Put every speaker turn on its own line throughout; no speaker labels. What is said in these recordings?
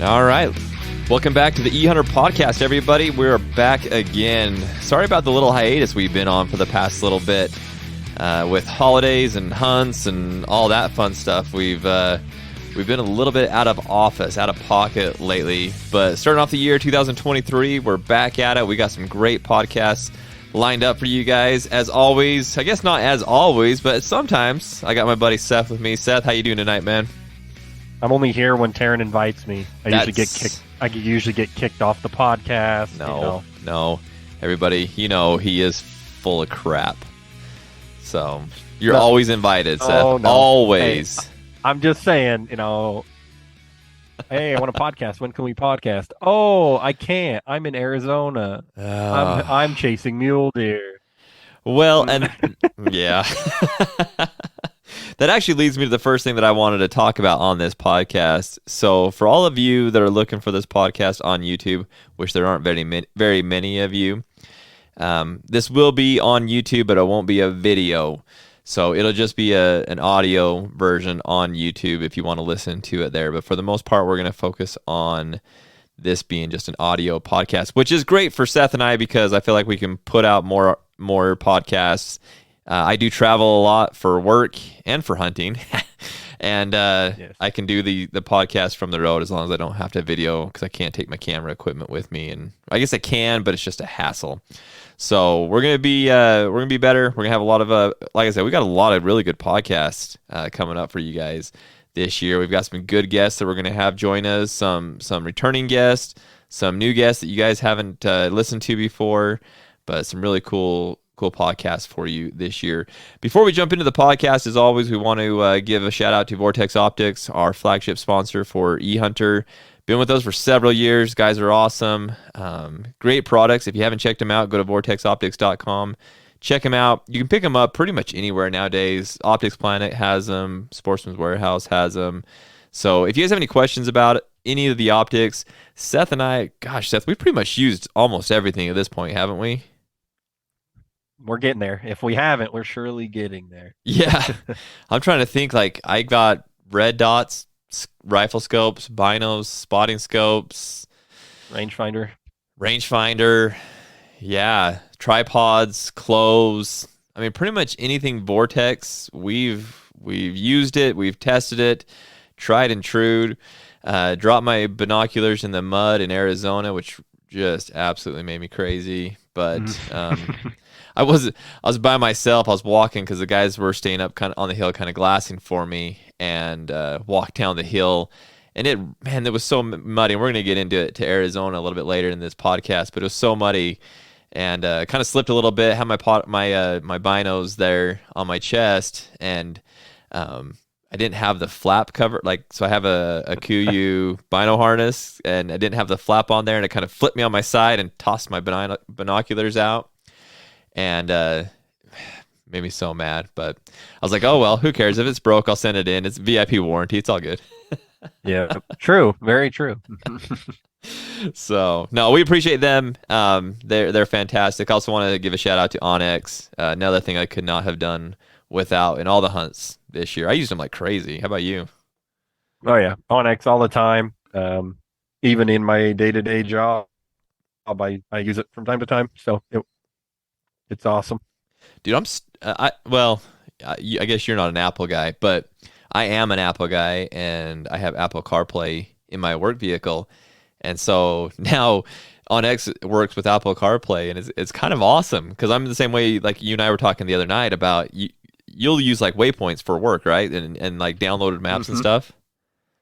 All right. Welcome back to the eHunter podcast, everybody. We're back again. Sorry about the little hiatus we've been on for the past little bit with holidays and hunts and all that fun stuff. We've been a little bit out of office, out of pocket lately. But starting off the year 2023, we're back at it. We got some great podcasts lined up for you guys. As always, I guess not as always, but sometimes I got my buddy Seth with me. Seth, how you doing tonight, man?
I'm only here when Taryn invites me. I usually get kicked off the podcast.
No. Everybody, he is full of crap. So you're always invited, Seth.
No.
Always.
Hey, I'm just saying, hey, I want a podcast. When can we podcast? Oh, I can't. I'm in Arizona. I'm chasing mule deer.
Well, and yeah. That actually leads me to the first thing that I wanted to talk about on this podcast. So for all of you that are looking for this podcast on YouTube, which there aren't very many of you, this will be on YouTube, but it won't be a video. So it'll just be an audio version on YouTube if you want to listen to it there. But for the most part, we're going to focus on this being just an audio podcast, which is great for Seth and I because I feel like we can put out more podcasts. I do travel a lot for work and for hunting, and yes. I can do the podcast from the road as long as I don't have to video because I can't take my camera equipment with me. And I guess I can, but it's just a hassle. So we're gonna be better. We're gonna have a lot of like I said, we got a lot of really good podcasts coming up for you guys this year. We've got some good guests that we're gonna have join us. Some returning guests, some new guests that you guys haven't listened to before, but some really cool podcast for you this year. Before we jump into the podcast, as always, we want to give a shout out to Vortex Optics, our flagship sponsor for eHunter. Been with us for several years. Guys are awesome. Great products. If you haven't checked them out, go to vortexoptics.com. Check them out. You can pick them up pretty much anywhere nowadays. Optics Planet has them. Sportsman's Warehouse has them. So if you guys have any questions about any of the optics, Seth and I, Seth, we've pretty much used almost everything at this point, haven't we?
We're getting there. If we haven't, we're surely getting there.
Yeah. I'm trying to think, I got red dots, rifle scopes, binos, spotting scopes. Rangefinder. Yeah. Tripods, clothes. I mean, pretty much anything Vortex. We've used it. We've tested it. Tried and true. Dropped my binoculars in the mud in Arizona, which just absolutely made me crazy. But I was by myself. I was walking because the guys were staying up kind of on the hill, kind of glassing for me, and walked down the hill. And it was so muddy. We're going to get into it to Arizona a little bit later in this podcast, but it was so muddy and kind of slipped a little bit. Had my binos there on my chest, and I didn't have the flap cover. So I have a KUIU bino harness, and I didn't have the flap on there, and it kind of flipped me on my side and tossed my binoculars out. And made me so mad, but I was like, oh, well, who cares? If it's broke, I'll send it in. It's VIP warranty. It's all good.
Yeah, true. Very true.
So, no, we appreciate them. They're fantastic. I also want to give a shout out to Onyx. Another thing I could not have done without in all the hunts this year. I used them like crazy. How about you?
Oh, yeah. Onyx all the time. Even in my day-to-day job, I use it from time to time. So it's awesome.
Dude, I guess you're not an Apple guy, but I am an Apple guy, and I have Apple CarPlay in my work vehicle. And so now OnX works with Apple CarPlay, and it's kind of awesome because I'm the same way. Like you and I were talking the other night about you'll use like waypoints for work, right? And like downloaded maps and stuff.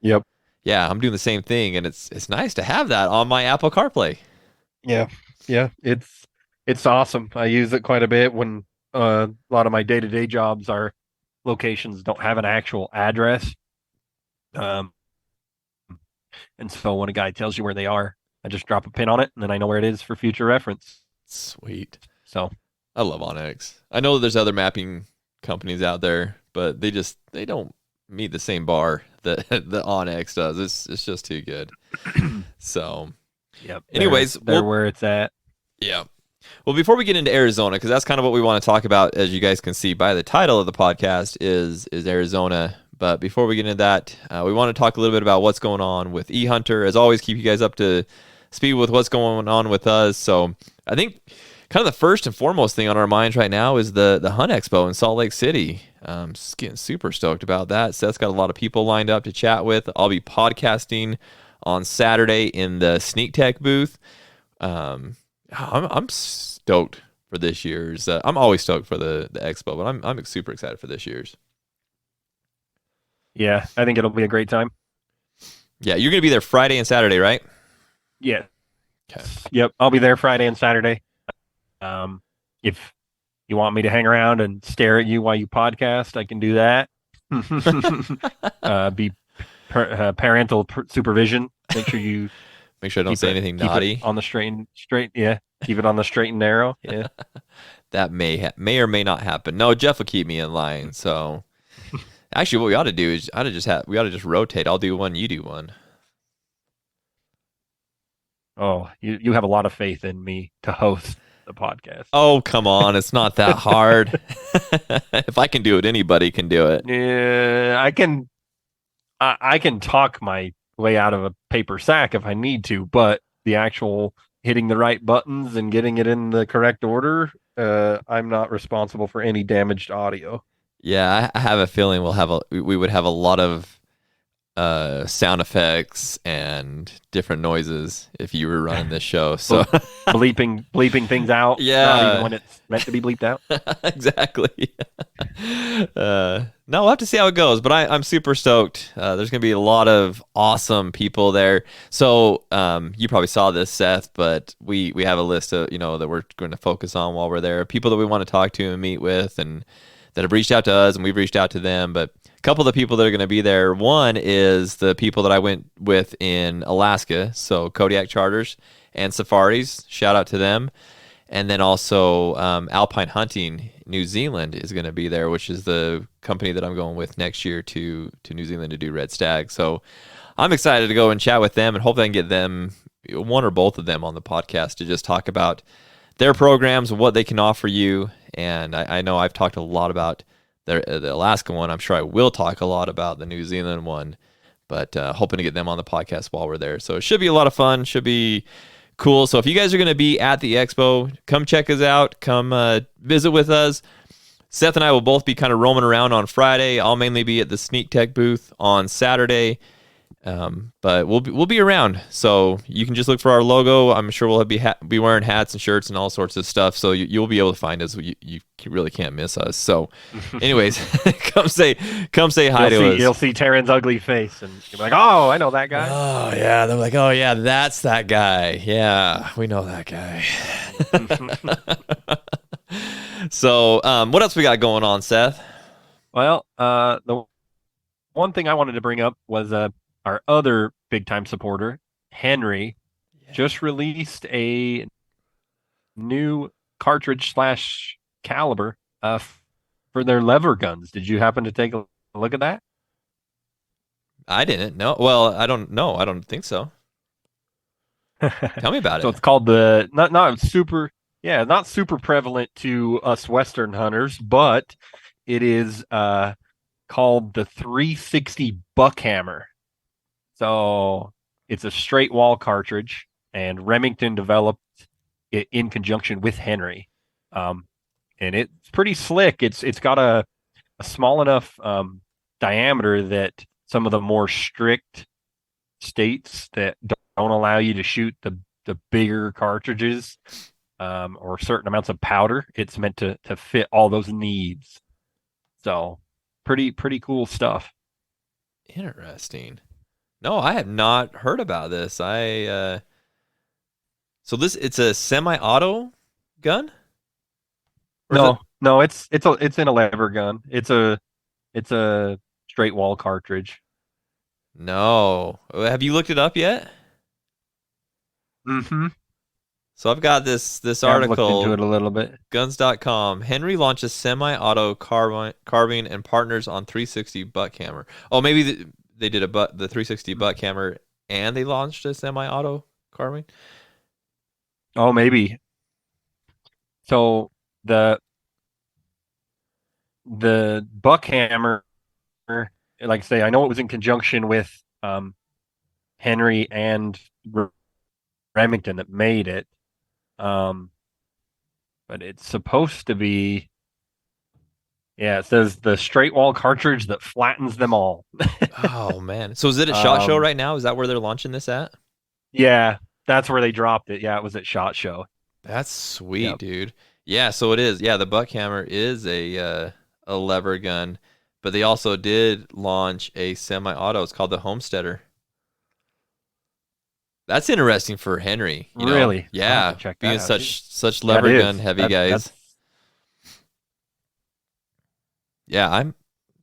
Yep.
Yeah, I'm doing the same thing, and it's nice to have that on my Apple CarPlay.
Yeah. It's awesome. I use it quite a bit when a lot of my day-to-day jobs, our locations don't have an actual address. And so when a guy tells you where they are, I just drop a pin on it, and then I know where it is for future reference.
Sweet.
So
I love OnX. I know that there's other mapping companies out there, but they don't meet the same bar that OnX does. It's just too good. So,
yep.
Anyways,
they're where it's at.
Yeah. Well, before we get into Arizona, because that's kind of what we want to talk about, as you guys can see by the title of the podcast, is Arizona But before we get into that, we want to talk a little bit about what's going on with eHunter. As always, keep you guys up to speed with what's going on with us. So I think kind of the first and foremost thing on our minds right now is the Hunt Expo in Salt Lake City. Just getting super stoked about that. Seth's got a lot of people lined up to chat with. I'll be podcasting on Saturday in the Sneak Tech booth. I'm stoked for this year's. I'm always stoked for the expo, but I'm super excited for this year's.
Yeah, I think it'll be a great time.
Yeah, you're gonna be there Friday and Saturday, right?
Yeah.
Okay.
Yep, I'll be there Friday and Saturday. If you want me to hang around and stare at you while you podcast, I can do that. Be parental supervision. Make sure you
Make sure I don't say anything
keep
naughty.
it on the straight. Yeah, keep it on the straight and narrow. Yeah,
That may or may not happen. No, Jeff will keep me in line. So actually, what we ought to do is we ought to just rotate. I'll do one, you do one.
Oh, you have a lot of faith in me to host the podcast.
Oh, come on. It's not that hard. If I can do it, anybody can do it.
Yeah, I can talk my way out of a paper sack if I need to, but the actual hitting the right buttons and getting it in the correct order, I'm not responsible for any damaged audio.
Yeah, I have a feeling we would have a lot of sound effects and different noises if you were running this show. So
bleeping things out.
Yeah.
Not even when it's meant to be bleeped out.
Exactly. No, we'll have to see how it goes, but I'm super stoked. There's going to be a lot of awesome people there. So you probably saw this, Seth, but we have a list of, that we're going to focus on while we're there. People that we want to talk to and meet with and that have reached out to us and we've reached out to them. But a couple of the people that are going to be there, one is the people that I went with in Alaska. So Kodiak Charters and Safaris, shout out to them. And then also Alpine Hunting New Zealand is going to be there, which is the company that I'm going with next year to New Zealand to do Red Stag. So I'm excited to go and chat with them and hopefully I can get them, one or both of them, on the podcast to just talk about their programs and what they can offer you. And I know I've talked a lot about the Alaska one. I'm sure I will talk a lot about the New Zealand one, but hoping to get them on the podcast while we're there. So it should be a lot of fun. Should be cool. So if you guys are going to be at the expo, come check us out. Come visit with us. Seth and I will both be kind of roaming around on Friday. I'll mainly be at the Sneak Tech booth on Saturday. But we'll be around, so you can just look for our logo. I'm sure we'll be wearing hats and shirts and all sorts of stuff, so you'll be able to find us. You really can't miss us. So, anyways, come say hi to us.
You'll see Taryn's ugly face, and you'll be like, "Oh, I know that guy."
Oh yeah, they're like, "Oh yeah, that's that guy. Yeah, we know that guy." So, what else we got going on, Seth?
Well, the one thing I wanted to bring up was our other big time supporter, Henry, just released a new cartridge / caliber for their lever guns. Did you happen to take a look at that?
I didn't know. Well, I don't know. I don't think so. Tell me about it.
So it's called the not super prevalent to us Western hunters, but it is called the 360 Buckhammer. So it's a straight wall cartridge, and Remington developed it in conjunction with Henry. And it's pretty slick. It's got a small enough diameter that some of the more strict states that don't allow you to shoot the bigger cartridges or certain amounts of powder, it's meant to fit all those needs. So pretty cool stuff.
Interesting. No, I have not heard about this. So it's a semi-auto gun?
No, it's in a lever gun. It's a straight wall cartridge.
No. Have you looked it up yet?
Mm-hmm.
So I've got this
I've
article.
looked into it a little bit.
Guns.com. Henry launches semi-auto carbine and partners on 360 Buckhammer. Oh, maybe they did the 360 Buckhammer and they launched a semi-auto carbine?
Oh, maybe. So the Buckhammer like I say, I know it was in conjunction with Henry and Remington that made it. Um, but it's supposed to be, yeah, it says the straight wall cartridge that flattens them all.
Oh man. So is it at SHOT Show
Um,
right now? Is that where they're launching this at?
yeah, that's where they dropped it. Yeah, it was at SHOT Show.
That's sweet,
Yep.
dude. Yeah, so it is. Yeah, the Buckhammer is a lever gun, but they also did launch a semi-auto. It's called the Homesteader. That's interesting for Henry, you know.
Really? I'll have to
Yeah,
check that
being
out too.
such
That
lever gun
is.
heavy
That's
guys. Yeah,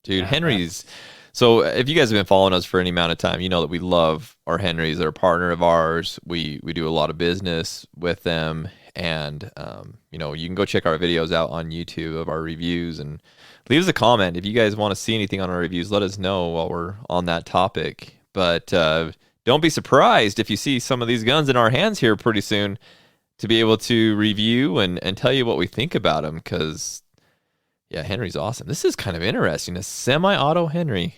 dude,
yeah,
Henry's.
that's
So if you guys have been following us for any amount of time, you know that we love our Henrys. They're a partner of ours. We do a lot of business with them, and you know, you can go check our videos out on YouTube of our reviews and leave us a comment if you guys want to see anything on our reviews. Let us know while we're on that topic. But don't be surprised if you see some of these guns in our hands here pretty soon to be able to review and tell you what we think about them because. Yeah, Henry's awesome. This is kind of interesting. A semi-auto Henry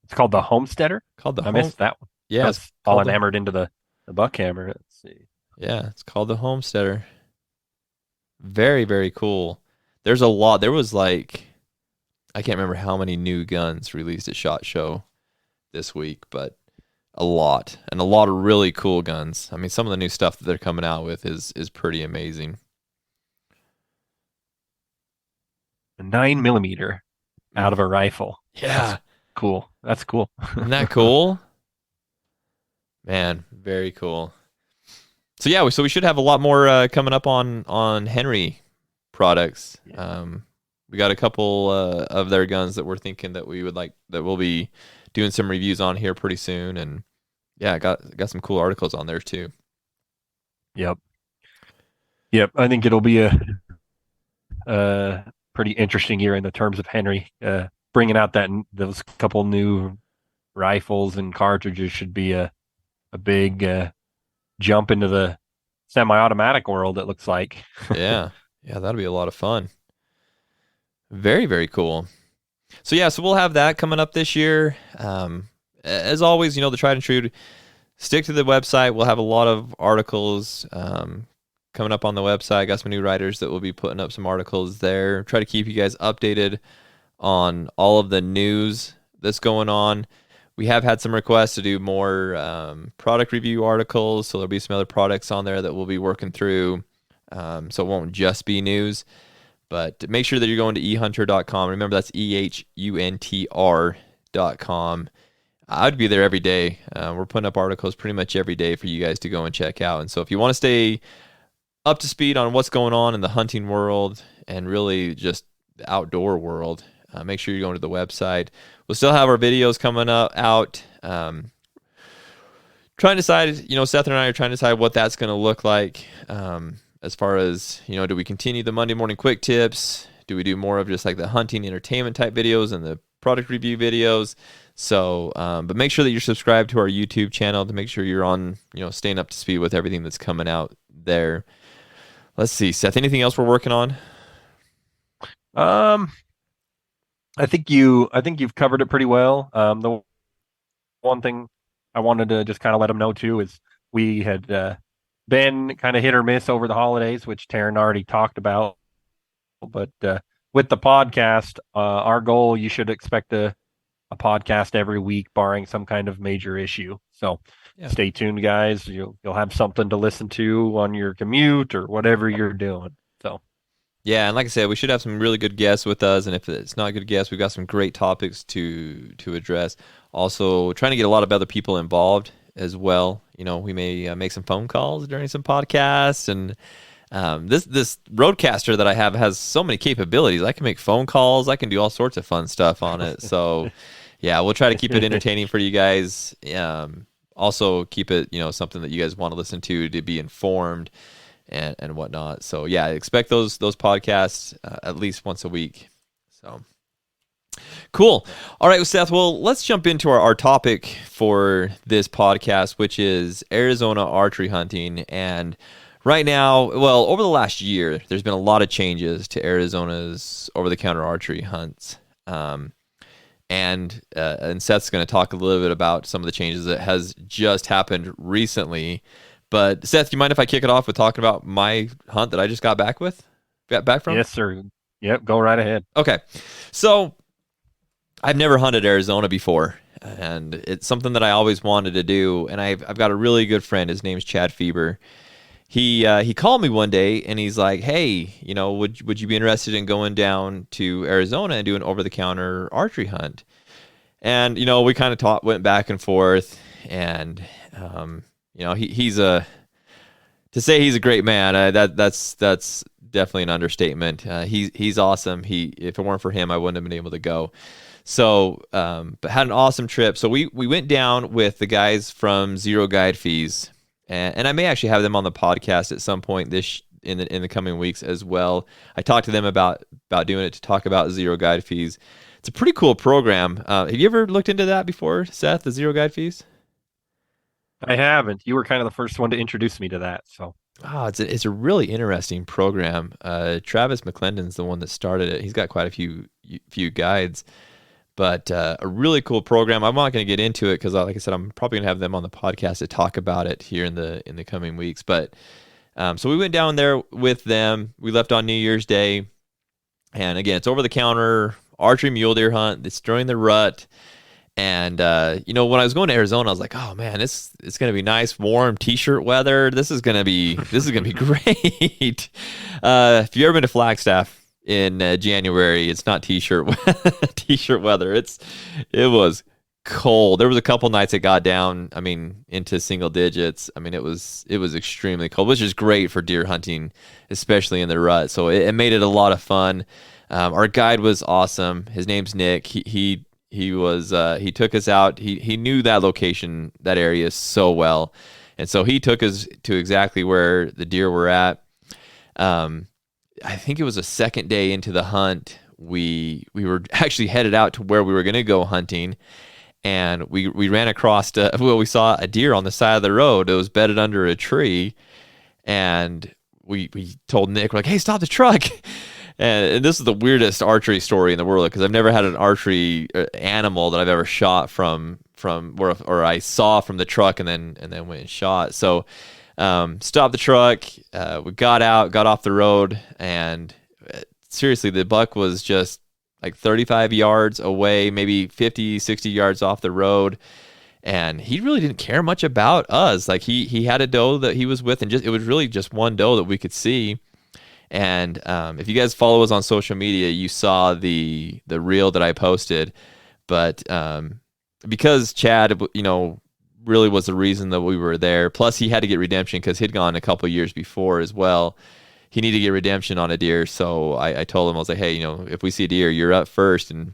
it's called the Homesteader.
called the
I
home.
missed that one. I
Yeah, it's
was all
called the.
enamored into the Buckhammer. Let's see.
Yeah, it's called the Homesteader. Very, very cool. There's a lot. There was like I can't remember how many new guns released at SHOT Show this week, but a lot and a lot of really cool guns. I mean, some of the new stuff that they're coming out with is pretty amazing.
A 9 millimeter out of a rifle.
Yeah,
Cool. That's cool.
isn't that cool? Man, very cool. So yeah, so we should have a lot more coming up on Henry products. We got a couple of their guns that we're thinking that we would like that we'll be doing some reviews on here pretty soon, and yeah, got some cool articles on there too.
Yep. Yep. I think it'll be a pretty interesting year in the terms of Henry. Bringing out those couple new rifles and cartridges should be a big jump into the semi-automatic world. It looks like.
Yeah, yeah, that'll be a lot of fun. Very, very cool. So yeah, so we'll have that coming up this year. As always, you know, the tried and true. Stick to the website. We'll have a lot of articles coming up on the website. Got some new writers that will be putting up some articles there. Try to keep you guys updated on all of the news that's going on. We have had some requests to do more product review articles, so there'll be some other products on there that we'll be working through. So it won't just be news. But make sure that you're going to ehunter.com. Remember, that's EHUNTR.com. I'd be there every day. We're putting up articles pretty much every day for you guys to go and check out. And so if you want to stay up to speed on what's going on in the hunting world and really just the outdoor world, make sure you're going to the website. We'll still have our videos coming out. Trying to decide, you know, Seth and I are trying to decide what that's going to look like. As far as, you know, do we continue the Monday morning quick tips? Do we do more of just like the hunting entertainment type videos and the product review videos? So, but make sure that you're subscribed to our YouTube channel to make sure you're on, you know, staying up to speed with everything that's coming out there. Let's see, Seth, anything else we're working on?
I think you've covered it pretty well. The one thing I wanted to just kind of let them know too is we had been kind of hit or miss over the holidays, which Taryn already talked about. But with the podcast, our goal, you should expect a podcast every week, barring some kind of major issue. So
Yeah.
stay tuned, guys. You'll have something to listen to on your commute or whatever you're doing. So
Yeah, and like I said, we should have some really good guests with us, and if it's not good guests, we've got some great topics to address. Also, trying to get a lot of other people involved as well. You know, we may make some phone calls during some podcasts, and this Roadcaster that I have has so many capabilities. I can make phone calls. I can do all sorts of fun stuff on it. So, yeah, we'll try to keep it entertaining for you guys. Also, keep it, you know, something that you guys want to listen to be informed and whatnot. So yeah, expect those podcasts at least once a week. So cool. All right, Seth. Well, let's jump into our topic for this podcast, which is Arizona archery hunting. And right now, well, over the last year, there's been a lot of changes to Arizona's over-the-counter archery hunts. And Seth's going to talk a little bit about some of the changes that has just happened recently. But Seth, do you mind if I kick it off with talking about my hunt that I just got back from?
Yes, sir. Yep, go right ahead.
Okay. So I've never hunted Arizona before, and it's something that I always wanted to do. And I've got a really good friend. His name's Chad Feber. He called me one day and he's like, "Hey, would you be interested in going down to Arizona and do an over-the-counter archery hunt?" And we kind of went back and forth, and he's to say he's a great man. That's definitely an understatement. He's awesome. If it weren't for him, I wouldn't have been able to go. So, but had an awesome trip. So we went down with the guys from Zero Guide Fees. And I may actually have them on the podcast at some point in the coming weeks as well. I talked to them about doing it to talk about Zero Guide Fees. It's a pretty cool program. Have you ever looked into that before, Seth, the Zero Guide Fees?
I haven't. You were kind of the first one to introduce me to that. So,
it's a really interesting program. Travis McClendon's the one that started it. He's got quite a few guides. But a really cool program. I'm not going to get into it because, like I said, I'm probably going to have them on the podcast to talk about it here in the coming weeks. But so we went down there with them. We left on New Year's Day, and again, it's over the counter archery mule deer hunt. It's during the rut, and when I was going to Arizona, I was like, "Oh man, it's going to be nice, warm T-shirt weather. This is going to be great." If you've ever been to Flagstaff in January, it's not t-shirt weather. It was cold. There was a couple nights it got down, into single digits. It was extremely cold, which is great for deer hunting, especially in the rut. So it made it a lot of fun. Our guide was awesome. His name's Nick. He took us out. He knew that location, that area so well. And so he took us to exactly where the deer were at. I think it was a second day into the hunt. We were actually headed out to where we were going to go hunting, and we ran across we saw a deer on the side of the road. It was bedded under a tree, and we told Nick, we're like, "Hey, stop the truck!" And this is the weirdest archery story in the world because I've never had an archery animal that I've ever shot from or I saw from the truck and then went and shot. So. Stopped the truck, we got off the road, and seriously, the buck was just like 35 yards away, maybe 50, 60 yards off the road, and he really didn't care much about us. Like he had a doe that he was with, and it was really just one doe that we could see. And if you guys follow us on social media, you saw the reel that I posted, but because Chad, really was the reason that we were there. Plus, he had to get redemption because he'd gone a couple years before as well. He needed to get redemption on a deer. So I told him, I was like, "Hey, if we see a deer, you're up first." And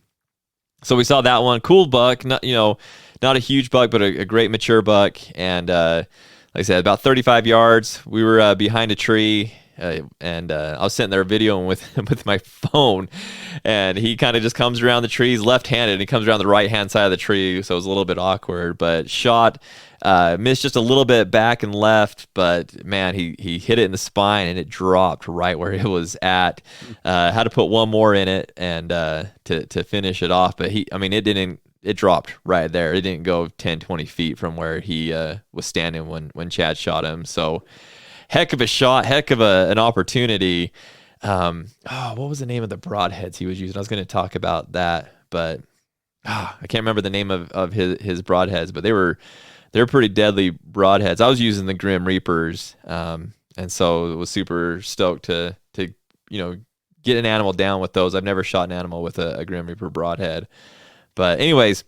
so we saw that one. Cool buck. Not a huge buck, but a great mature buck. And like I said, about 35 yards. We were behind a tree. And I was sitting there videoing with my phone, and he kind of just comes around the tree. He's left-handed, and he comes around the right-hand side of the tree, so it was a little bit awkward. But shot, missed just a little bit back and left, but man, he hit it in the spine, and it dropped right where it was at. Had to put one more in it and to finish it off, but it dropped right there. It didn't go 10, 20 feet from where he was standing when Chad shot him. So. Heck of a shot, heck of an opportunity. What was the name of the broadheads he was using? I was going to talk about that, but I can't remember the name of his broadheads, but they're pretty deadly broadheads. I was using the Grim Reapers, and so I was super stoked to get an animal down with those. I've never shot an animal with a Grim Reaper broadhead, but anyways.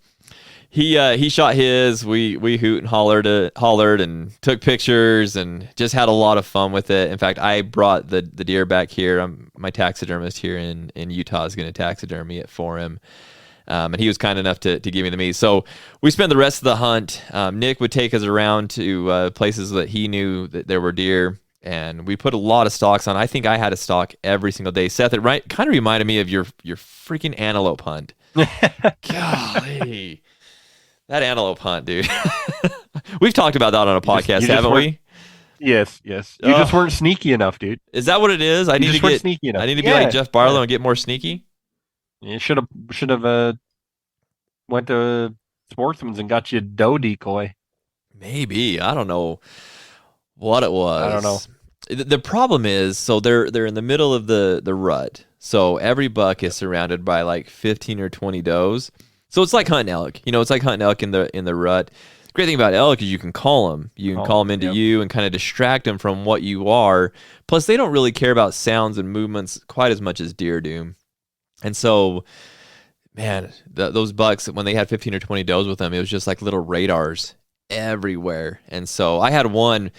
He shot his. We hoot and hollered and took pictures and just had a lot of fun with it. In fact, I brought the deer back here. My taxidermist here in Utah is going to taxidermy it for him, and he was kind enough to give me the meat. So we spent the rest of the hunt. Nick would take us around to places that he knew that there were deer, and we put a lot of stalks on. I think I had a stalk every single day. Seth, it kind of reminded me of your freaking antelope hunt. Golly. That antelope hunt, dude. We've talked about that on a podcast, haven't we?
Yes. You just weren't sneaky enough, dude.
Is that what it is? I need to be like Jeff Barlow and get more sneaky.
You should have went to Sportsman's and got you a doe decoy.
Maybe. I don't know what it
I don't know.
was. The problem is, so they're in the middle of the rut. So every buck is surrounded by like 15 or 20 does. So it's like hunting elk. It's like hunting elk in the rut. The great thing about elk is you can call them. You can call them into
Yep.
you and kind of distract them from what you are. Plus, they don't really care about sounds and movements quite as much as deer do. And so, man, those bucks, when they had 15 or 20 does with them, it was just like little radars everywhere. And so I had one,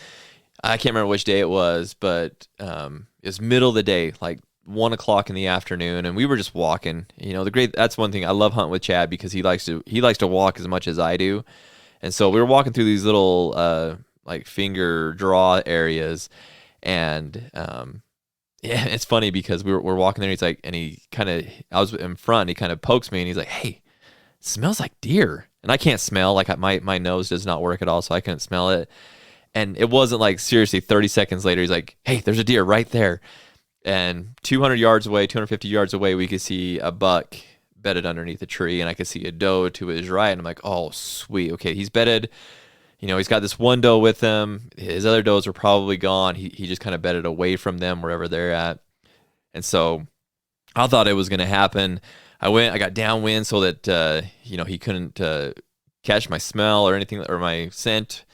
I can't remember which day it was, but it was middle of the day, like 1 o'clock in the afternoon, and we were just walking. That's one thing I love hunting with Chad, because he likes to walk as much as I do. And so we were walking through these little like finger draw areas, and yeah, it's funny because we're walking there. And he's like, and I was in front. And he kind of pokes me, and he's like, "Hey, it smells like deer." And I can't smell, like my nose does not work at all, so I couldn't smell it. And it wasn't like seriously 30 seconds later, he's like, "Hey, there's a deer right there." And 200 yards away, 250 yards away, we could see a buck bedded underneath a tree, and I could see a doe to his right. And I'm like, "Oh, sweet. Okay, he's bedded. He's got this one doe with him. His other does were probably gone. He just kind of bedded away from them wherever they're at." And so I thought it was going to happen. I got downwind so that, he couldn't catch my smell or anything, or my scent.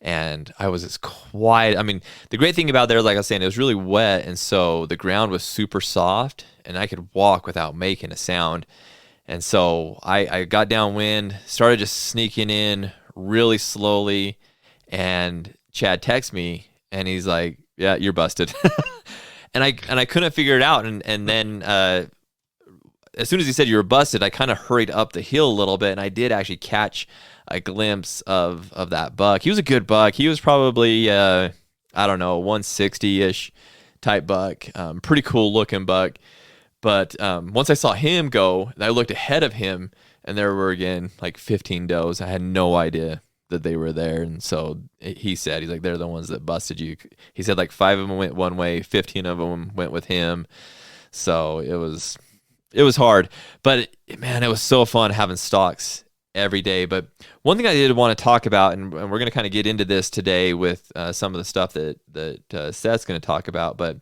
And I was as quiet. I mean, the great thing about there, like I was saying, it was really wet. And so the ground was super soft, and I could walk without making a sound. And so I got downwind, started just sneaking in really slowly. And Chad texts me, and he's like, "Yeah, you're busted." And I couldn't figure it out. And then as soon as he said you were busted, I kind of hurried up the hill a little bit, and I did actually catch a glimpse of that buck. He was a good buck. He was probably I don't know, 160-ish type buck. Pretty cool looking buck. But once I saw him go, I looked ahead of him, and there were again like 15 does. I had no idea that they were there. And so he's like, "They're the ones that busted you." He said like 5 of them went one way, 15 of them went with him. So it was hard, but man, it was so fun having stalks every day. But one thing I did want to talk about, and we're going to kind of get into this today with some of the stuff that Seth's going to talk about. But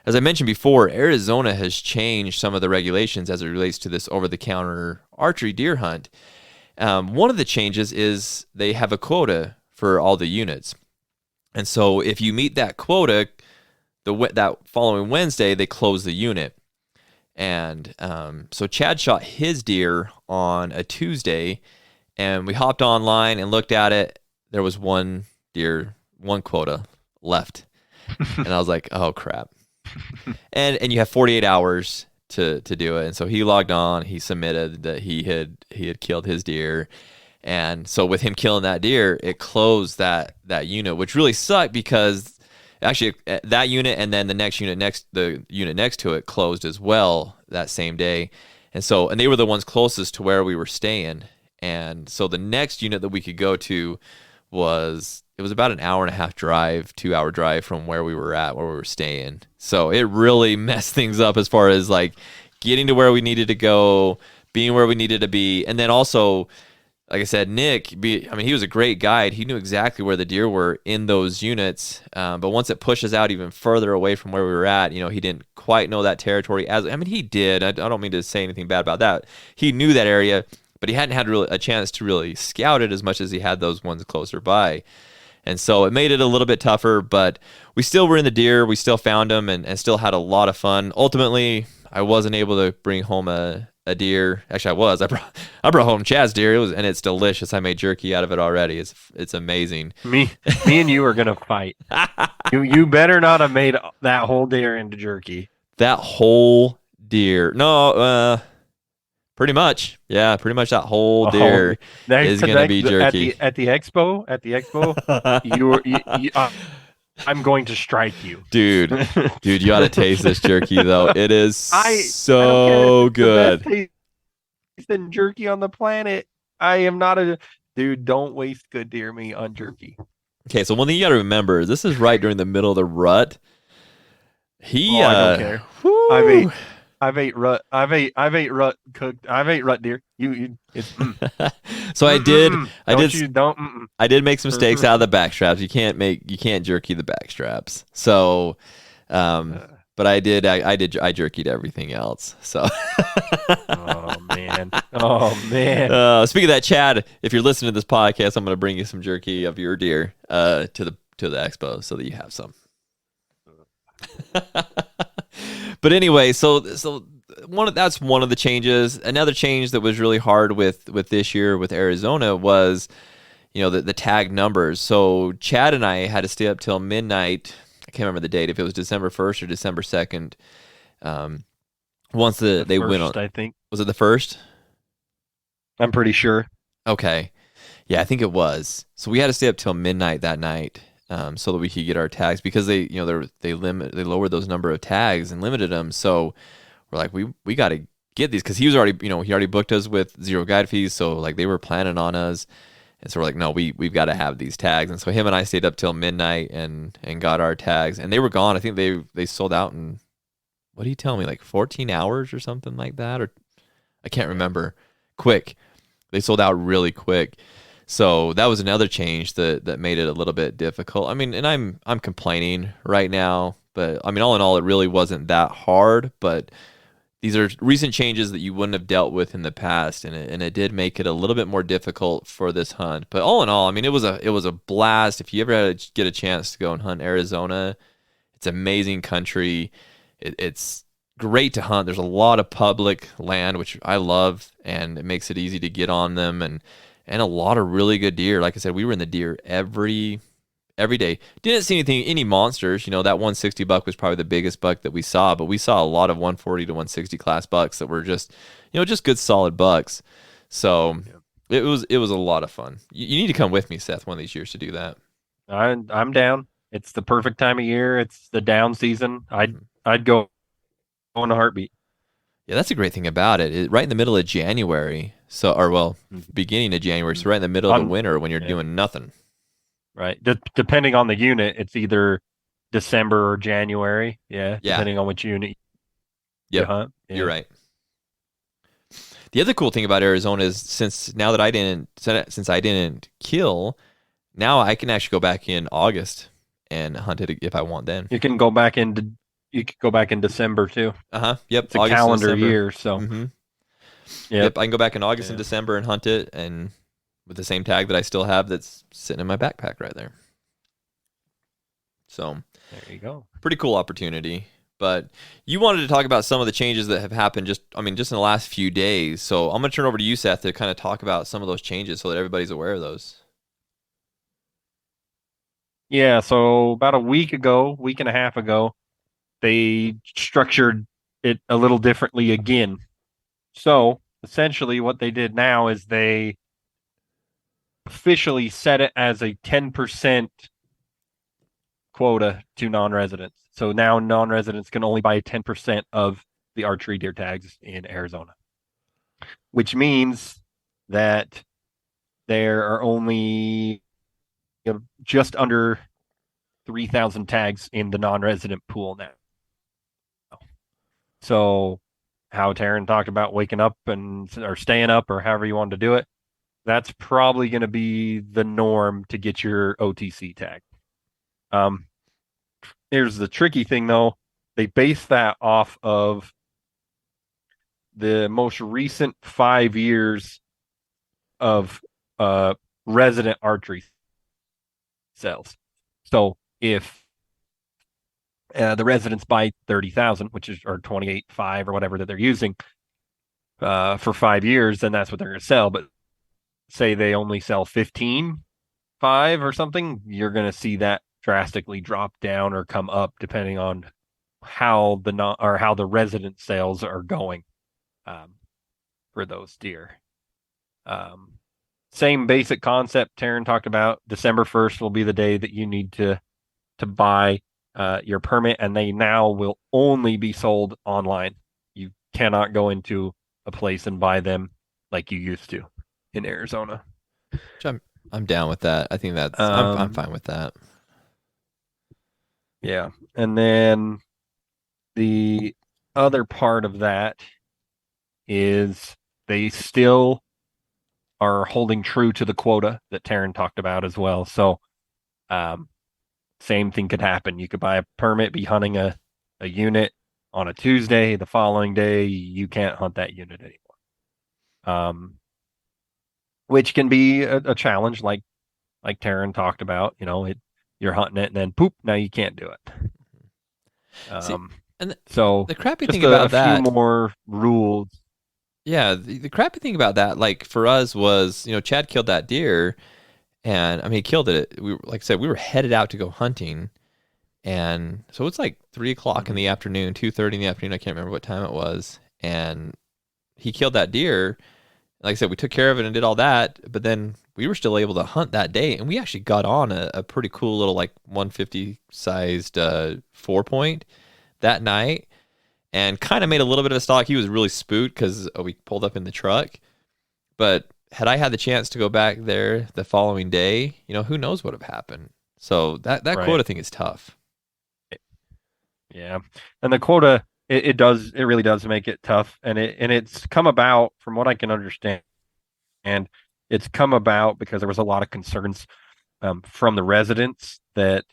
as I mentioned before, Arizona has changed some of the regulations as it relates to this over-the-counter archery deer hunt. One of the changes is they have a quota for all the units. And so if you meet that quota, that following Wednesday, they close the unit. And so Chad shot his deer on a Tuesday, and we hopped online and looked at it. There was one deer, one quota left. And I was like, "Oh, crap." And you have 48 hours to do it. And so he logged on, he submitted that he had killed his deer. And so with him killing that deer, it closed that unit, which really sucked, because actually that unit and then the unit next to it closed as well that same day. And they were the ones closest to where we were staying. And so the next unit that we could go to was about an hour and a half drive, 2-hour drive from where we were staying. So it really messed things up as far as like getting to where we needed to go, being where we needed to be. And then also, like I said, Nick, he was a great guide. He knew exactly where the deer were in those units. But once it pushes out even further away from where we were at, he didn't quite know that territory. He did. I don't mean to say anything bad about that. He knew that area, but he hadn't had a chance to really scout it as much as he had those ones closer by. And so it made it a little bit tougher, but we still were in the deer. We still found them and still had a lot of fun. Ultimately, I wasn't able to bring home a deer. Actually, I was. I brought home Chad's deer. And it's delicious. I made jerky out of it already. It's amazing.
Me and you are gonna fight. You better not have made that whole deer into jerky.
That whole deer? No, pretty much. Yeah, pretty much that whole deer is gonna be jerky.
At the expo. I'm going to strike you,
dude. You ought to taste this jerky though. It is so good.
Taste than jerky on the planet. I am not a dude. Don't waste good deer meat on jerky.
Okay, so one thing you got to remember is this is right during the middle of the rut.
I don't care. I've ate rut cooked. I've ate rut deer. It's
So
don't you don't mm-mm.
I did make some mistakes out of the back straps. You can't jerky the back straps. So,
Uh,
but I jerkied everything else. So,
oh man, oh man.
speaking of that, Chad, if you're listening to this podcast, I'm going to bring you some jerky of your deer, to the expo so that you have some. But anyway, so that's one of the changes. Another change that was really hard with this year with Arizona was, the tag numbers. So Chad and I had to stay up till midnight. I can't remember the date, if it was December 1st or December 2nd. Once they
first,
went on,
I think.
Was it the first?
I'm pretty sure.
Okay, yeah, I think it was. So we had to stay up till midnight that night, so that we could get our tags, because they lowered those number of tags and limited them. So we're like, we got to get these, because he already booked us with zero guide fees, so like they were planning on us. And so we're like, no, we've got to have these tags. And so him and I stayed up till midnight and got our tags, and they were gone. I think they sold out in, what do you tell me, like 14 hours or something like that, or I can't remember. Quick, they sold out really quick. So that was another change that made it a little bit difficult. I mean, and I'm complaining right now, but I mean, all in all, it really wasn't that hard. But these are recent changes that you wouldn't have dealt with in the past, and it did make it a little bit more difficult for this hunt. But all in all, I mean, it was a blast. If you ever had to get a chance to go and hunt Arizona, it's amazing country. It's great to hunt. There's a lot of public land, which I love, and it makes it easy to get on them, and a lot of really good deer. Like I said, we were in the deer every day. Didn't see any monsters. That 160 buck was probably the biggest buck that we saw, but we saw a lot of 140 to 160 class bucks that were just good solid bucks. So it was a lot of fun. You need to come with me, Seth, one of these years to do that.
I'm down. It's the perfect time of year. It's the down season. I'd go in a heartbeat.
Yeah, that's a great thing about it. Right in the middle of January, beginning of January, so right in the middle of the winter when you're doing nothing.
Right. Depending on the unit, it's either December or January. Yeah. Depending on which unit you hunt. Yeah.
You're right. The other cool thing about Arizona is since I didn't kill, now I can actually go back in August and hunt it if I want then.
You can go back in December too.
Yep.
It's a calendar year, so.
Mm-hmm. Yep. I can go back in August and December and hunt it, and with the same tag that I still have that's sitting in my backpack right there. So
there you go.
Pretty cool opportunity. But you wanted to talk about some of the changes that have happened just in the last few days. So I'm going to turn over to you, Seth, to kind of talk about some of those changes so that everybody's aware of those.
Yeah, so about a week and a half ago, they structured it a little differently again. So essentially what they did now is they officially set it as a 10% quota to non-residents. So now non-residents can only buy 10% of the archery deer tags in Arizona, which means that there are only just under 3,000 tags in the non-resident pool now. So how Taryn talked about waking up or staying up or however you wanted to do it, that's probably going to be the norm to get your OTC tag. Here's the tricky thing, though. They base that off of the most recent 5 years of resident archery sales. So if the residents buy 30,000, which is or 28.5 or whatever that they're using for 5 years, then that's what they're going to sell. But say they only sell 15.5 or something, you're going to see that drastically drop down or come up depending on how the resident sales are going for those deer. Same basic concept Taryn talked about. December 1st will be the day that you need to buy your permit, and they now will only be sold online. You cannot go into a place and buy them like you used to in Arizona.
Which I'm down with that. I think that's I'm fine with that.
Yeah, and then the other part of that is they still are holding true to the quota that Taryn talked about as well. So, um, same thing could happen. You could buy a permit, be hunting a unit on a Tuesday. The following day, you can't hunt that unit anymore. Which can be a challenge, like Taryn talked about. You're hunting it, and then poop, now you can't do it.
See,
Um,
and
so
the crappy
just
thing
a
about
few
that,
more rules.
yeah, the crappy thing about that, like for us was, Chad killed that deer, and I mean, he killed it. Like I said, we were headed out to go hunting, and so it's like 3 o'clock in
Mhm.
the afternoon, 2:30 in the afternoon. I can't remember what time it was, and he killed that deer. Like I said, we took care of it and did all that, but then we were still able to hunt that day, and we actually got on a pretty cool little like 150 sized 4 point that night, and kind of made a little bit of a stalk. He was really spooked because we pulled up in the truck, but had I had the chance to go back there the following day, who knows what would have happened. So that
Right.
quota thing is tough.
Yeah. And the quota, it really does make it tough. And it's come about from what I can understand. And it's come about because there was a lot of concerns from the residents that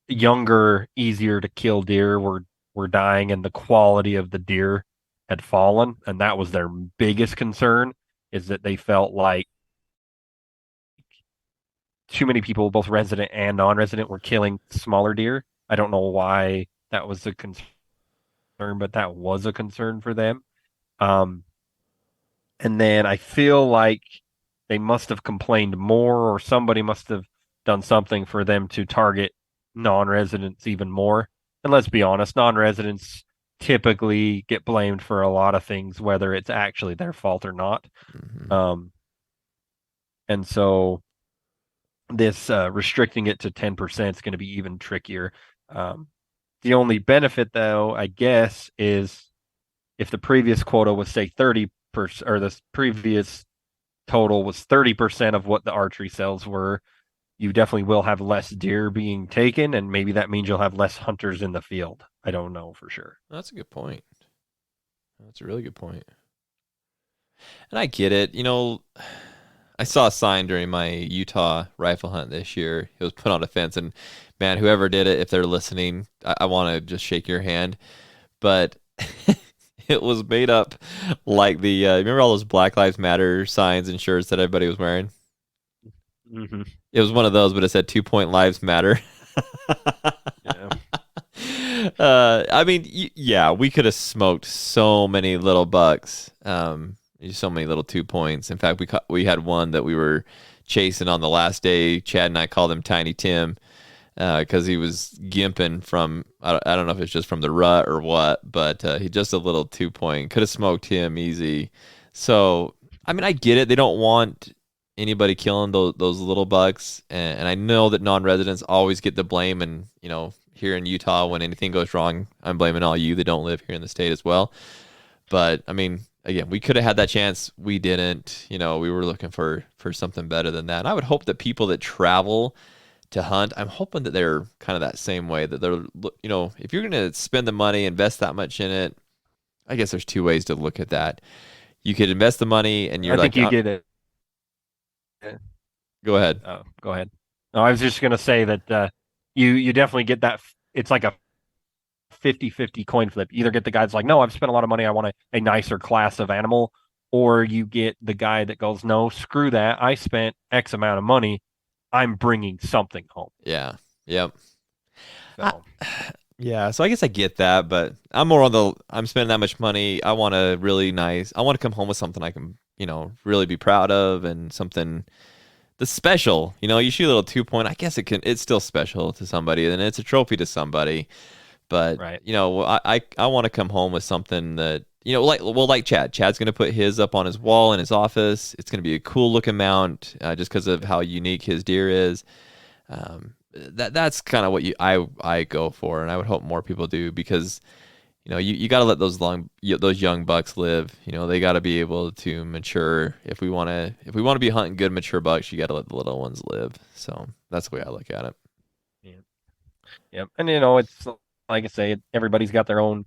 younger, easier to kill deer were dying and the quality of the deer had fallen. And that was their biggest concern, is that they felt like too many people, both resident and non-resident, were killing smaller deer. I don't know why that was a concern, but that was a concern for them. Um, and then I feel like they must have complained more, or somebody must have done something for them to target non-residents even more. And let's be honest, non-residents typically get blamed for a lot of things, whether it's actually their fault or not.
Hmm.
Um, and so this restricting it to 10% is going to be even trickier. Um, the only benefit, though, I guess, is if the previous quota was, say, 30%, or the previous total was 30% of what the archery sales were, you definitely will have less deer being taken, and maybe that means you'll have less hunters in the field. I don't know for sure.
That's a good point. That's a really good point. And I get it. I saw a sign during my Utah rifle hunt this year. It was put on a fence, and man, whoever did it, if they're listening, I want to just shake your hand. But it was made up like the remember all those Black Lives Matter signs and shirts that everybody was wearing.
Mm-hmm.
It was one of those, but it said 2 point lives matter.
Yeah.
I mean, yeah, we could have smoked so many little bucks. So many little 2 points. In fact, we had one that we were chasing on the last day. Chad and I called him Tiny Tim because he was gimping from I don't know if it's just from the rut or what, but he just a little 2 point could have smoked him easy. So I mean, I get it. They don't want anybody killing those little bucks, and I know that non-residents always get the blame. And here in Utah, when anything goes wrong, I'm blaming all you that don't live here in the state as well. But I mean, again, we could have had that chance. We didn't. We were looking for something better than that. And I would hope that people that travel to hunt, I'm hoping that they're kind of that same way. That they're, if you're going to spend the money, invest that much in it, I guess there's two ways to look at that. You could invest the money, and you're
I think
like,
you get it.
go ahead.
Oh, go ahead. No, I was just going to say that you definitely get that. It's like a 50-50 coin flip. Either get the guy that's like, no, I've spent a lot of money, I want a nicer class of animal, or you get the guy that goes, no, screw that. I spent X amount of money. I'm bringing something home.
Yeah. Yep. I,
So,
yeah. So I guess I get that, but I'm more on I'm spending that much money. I want a really nice. I want to come home with something I can, really be proud of, and something that's special. You shoot a little 2 point. I guess it's still special to somebody, and it's a trophy to somebody. But
right.
I want to come home with something that like Chad. Chad's gonna put his up on his wall in his office. It's gonna be a cool looking mount, just because of how unique his deer is. That's kind of what I go for, and I would hope more people do, because you got to let those young bucks live. They got to be able to mature. If we want to be hunting good mature bucks, you got to let the little ones live. So that's the way I look at it.
Yeah. Yep. And it's like I say, everybody's got their own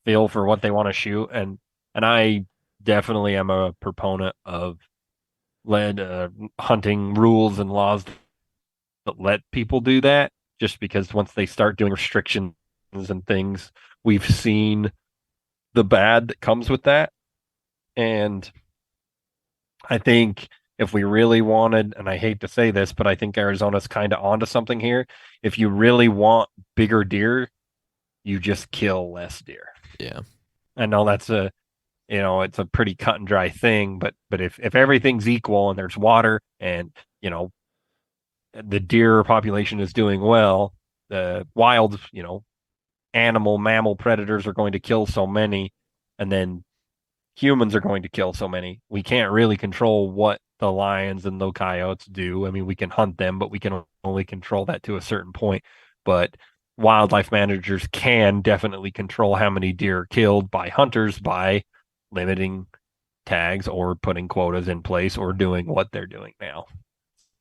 feel for what they want to shoot, and I definitely am a proponent of lead hunting rules and laws that let people do that. Just because once they start doing restrictions and things, we've seen the bad that comes with that, and I think if we really wanted, and I hate to say this, but I think Arizona's kind of onto something here. If you really want bigger deer, you just kill less deer.
Yeah.
I know that's it's a pretty cut and dry thing, but if everything's equal and there's water and, the deer population is doing well, the wild, mammal predators are going to kill so many, and then humans are going to kill so many. We can't really control what the lions and the coyotes do. I mean, we can hunt them, but we can only control that to a certain point. But wildlife managers can definitely control how many deer are killed by hunters by limiting tags or putting quotas in place or doing what they're doing now.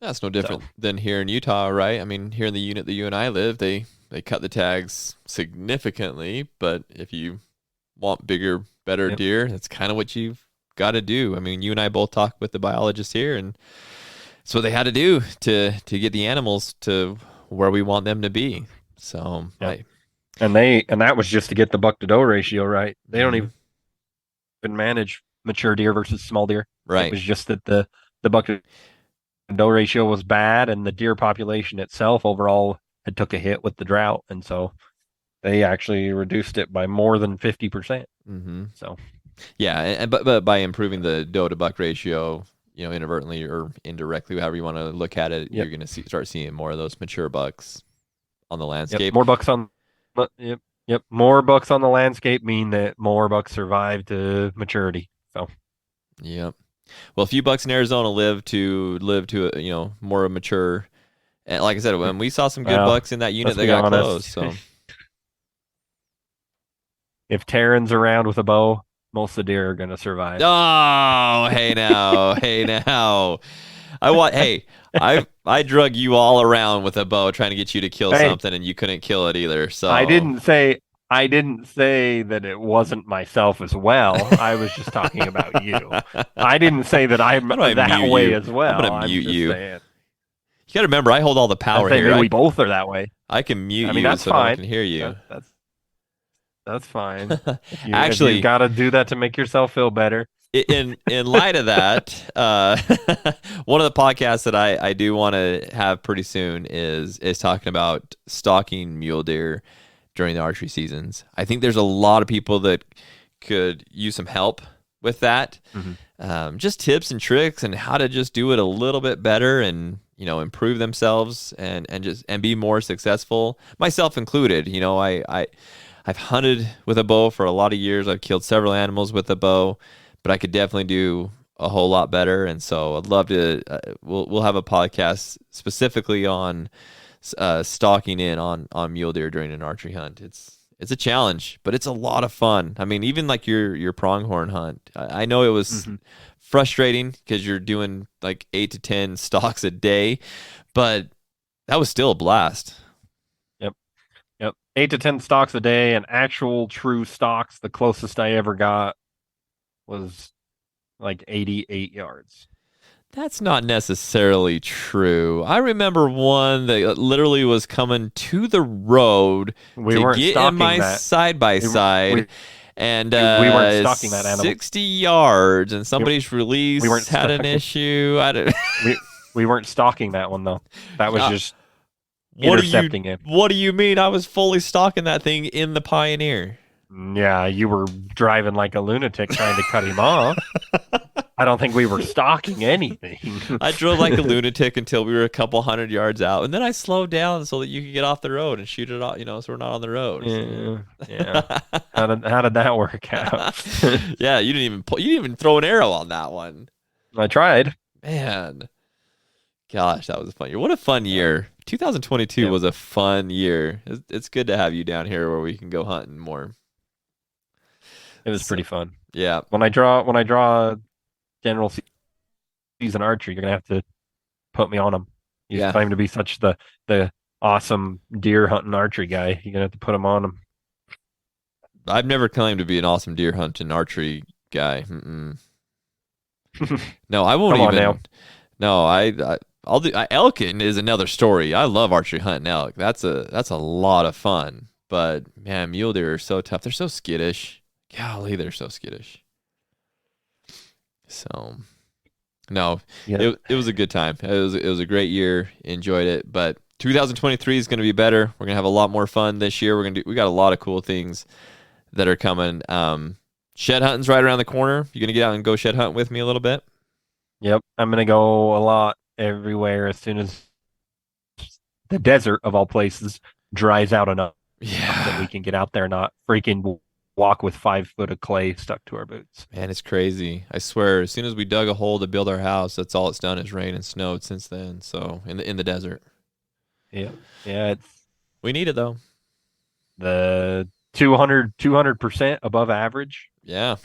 That's no different than here in Utah, right? I mean, here in the unit that you and I live, they cut the tags significantly, but if you want bigger, better deer, that's kind of what you've got to do. I mean, you and I both talked with the biologists here, and it's what they had to do to get the animals to where we want them to be. So,
and that was just to get the buck to doe ratio right. They don't even manage mature deer versus small deer.
Right.
It was just that the buck to doe ratio was bad, and the deer population itself overall had took a hit with the drought, and so they actually reduced it by more than 50%. So,
yeah, but by improving the doe to buck ratio, inadvertently or indirectly, however you want to look at it, you're going to start seeing more of those mature bucks on the landscape.
More bucks on. More bucks on the landscape mean that more bucks survive to maturity. So,
yep. Well, a few bucks in Arizona live to more mature. And like I said, when we saw some good bucks in that unit, they got close. So,
if Terran's around with a bow, most of the deer are going to survive.
Oh, hey now, hey now. I drug you all around with a bow trying to get you to kill something, and you couldn't kill it either. So
I didn't say that it wasn't myself as well. I was just talking about you. I didn't say that I'm that way as well.
I'm gonna mute you. You got to remember, I hold all the power here.
Maybe we both are that way.
I can mute you
that's
so
fine.
no one can hear you.
That's fine.
Actually,
you've got to do that to make yourself feel better.
In light of that, one of the podcasts that I do want to have pretty soon is talking about stalking mule deer during the archery seasons. I think there's a lot of people that could use some help with that. Just tips and tricks and how to just do it a little bit better and improve themselves and be more successful, myself included. I've hunted with a bow for a lot of years. I've killed several animals with a bow, but I could definitely do a whole lot better. And so I'd love to, we'll have a podcast specifically on stalking in on mule deer during an archery hunt. It's a challenge, but it's a lot of fun. I mean, even like your pronghorn hunt, I know it was frustrating because you're doing like 8 to 10 stalks a day, but that was still a blast.
Yep. 8 to 10 stalks a day, and actual true stalks. The closest I ever got was like 88 yards.
That's not necessarily true. I remember one that literally was coming to the road to get in my side-by-side. And
we weren't stalking that animal.
60 yards, and somebody's release had an issue.
We weren't stalking that one, though. That was just intercepting it.
What do you mean? I was fully stalking that thing in the Pioneer.
Yeah, you were driving like a lunatic trying to cut him off. I don't think we were stalking anything.
I drove like a lunatic until we were a couple hundred yards out, and then I slowed down so that you could get off the road and shoot it off, so we're not on the road.
Yeah. How did that work out?
Yeah, you didn't even throw an arrow on that one.
I tried.
Man, gosh, that was a fun year. What a fun year! 2022 was a fun year. It's good to have you down here where we can go hunting more.
It was pretty fun.
Yeah.
When I draw general season archery, you're gonna have to put me on them. You claim to be such the awesome deer hunting archery guy. You're gonna have to put them on them.
I've never claimed to be an awesome deer hunting archery guy. No, I won't
Come on
even.
now.
No, I'll do. Elkin is another story. I love archery hunting elk. That's a lot of fun. But man, mule deer are so tough. They're so skittish. Golly, they're so skittish. So, no,
Yeah.
it was a good time. It was a great year. Enjoyed it. But 2023 is going to be better. We're gonna have a lot more fun this year. We got a lot of cool things that are coming. Shed hunting's right around the corner. You gonna get out and go shed hunting with me a little bit?
Yep. I'm gonna go a lot everywhere as soon as the desert of all places dries out enough that we can get out there and not freaking walk with 5 foot of clay stuck to our boots.
Man, it's crazy. I swear, as soon as we dug a hole to build our house, that's all it's done is rain and snowed since then. So in the desert.
Yeah. Yeah, it's
We need it though.
the 200% above average
Yeah.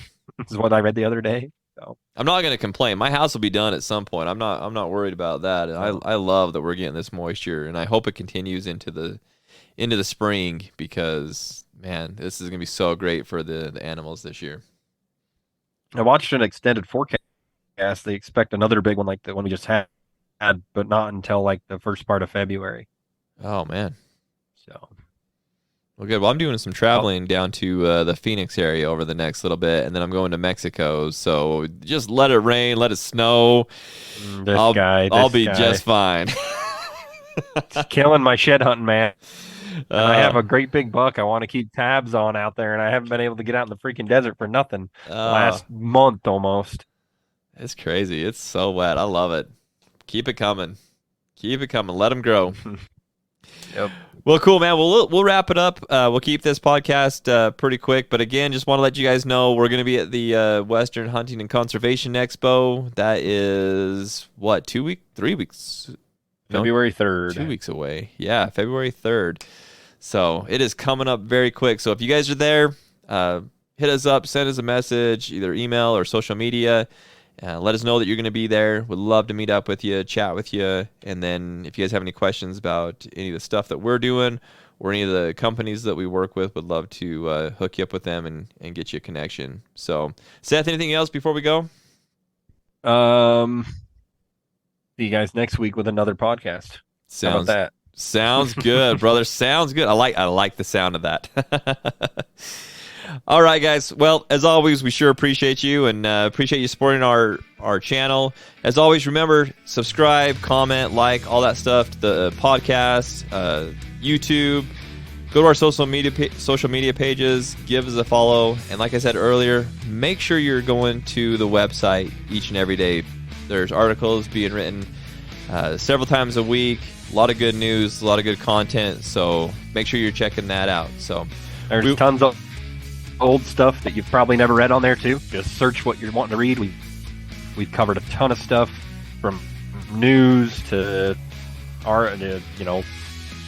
is what I read the other day. So
I'm not gonna complain. My house will be done at some point. I'm not worried about that. And I love that we're getting this moisture, and I hope it continues into the spring because man, this is gonna be so great for the animals this year.
I watched an extended forecast. They expect another big one like the one we just had, but not until like the first part of February.
Oh man.
So
Well, good. Well, I'm doing some traveling down to the Phoenix area over the next little bit, and then I'm going to Mexico. So just let it rain, let it snow. I'll be just fine.
It's killing my shed hunting, man. And I have a great big buck I want to keep tabs on out there, and I haven't been able to get out in the freaking desert for nothing last month almost.
It's crazy. It's so wet. I love it. Keep it coming. Keep it coming. Let them grow.
Yep.
Well, cool, man. We'll wrap it up. We'll keep this podcast pretty quick. But again, just want to let you guys know we're going to be at the Western Hunting and Conservation Expo. That is, what, 3 weeks?
February 3rd.
2 weeks away. Yeah, February 3rd. So it is coming up very quick. So if you guys are there, hit us up, send us a message, either email or social media. Let us know that you're going to be there. We'd love to meet up with you, chat with you. And then if you guys have any questions about any of the stuff that we're doing or any of the companies that we work with, we'd love to hook you up with them and get you a connection. So, Seth, anything else before we go?
See you guys next week with another podcast. How about that?
Sounds good, brother. Sounds good. I like the sound of that. All right, guys. Well, as always, we sure appreciate you and appreciate you supporting our channel. As always, remember, subscribe, comment, like, all that stuff to the podcast, YouTube. Go to our social media pages, give us a follow. And like I said earlier, make sure you're going to the website each and every day. There's articles being written several times a week. A lot of good news, a lot of good content. So make sure you're checking that out. So
there's tons of old stuff that you've probably never read on there too. Just search what you're wanting to read. We've covered a ton of stuff from news to our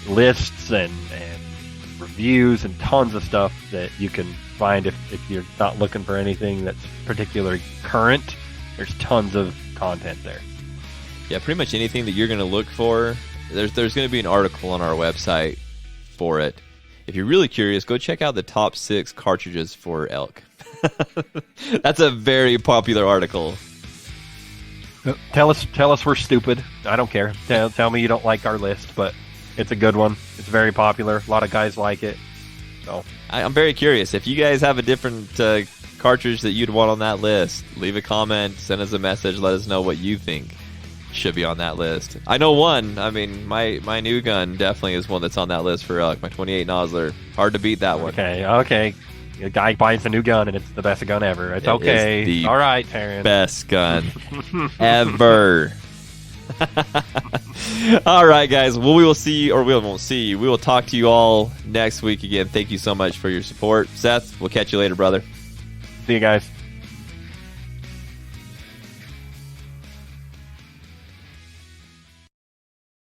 lists and reviews and tons of stuff that you can find if you're not looking for anything that's particularly current. There's tons of content there.
Yeah, pretty much anything that you're going to look for, there's going to be an article on our website for it. If you're really curious, go check out the top 6 cartridges for elk. That's a very popular article.
Tell us we're stupid. I don't care. Tell me you don't like our list, but it's a good one. It's very popular. A lot of guys like it. So
I'm very curious. If you guys have a different cartridge that you'd want on that list, leave a comment, send us a message, let us know what you think should be on that list. I know one. I mean, my new gun definitely is one that's on that list for elk. My 28 Nosler. Hard to beat that one.
Okay. A guy buys a new gun and it's the best gun ever. It's okay. All right, Terrence.
Best gun ever. All right, guys. Well, we will see you, or we won't see you. We will talk to you all next week again. Thank you so much for your support. Seth, we'll catch you later, brother.
See you guys.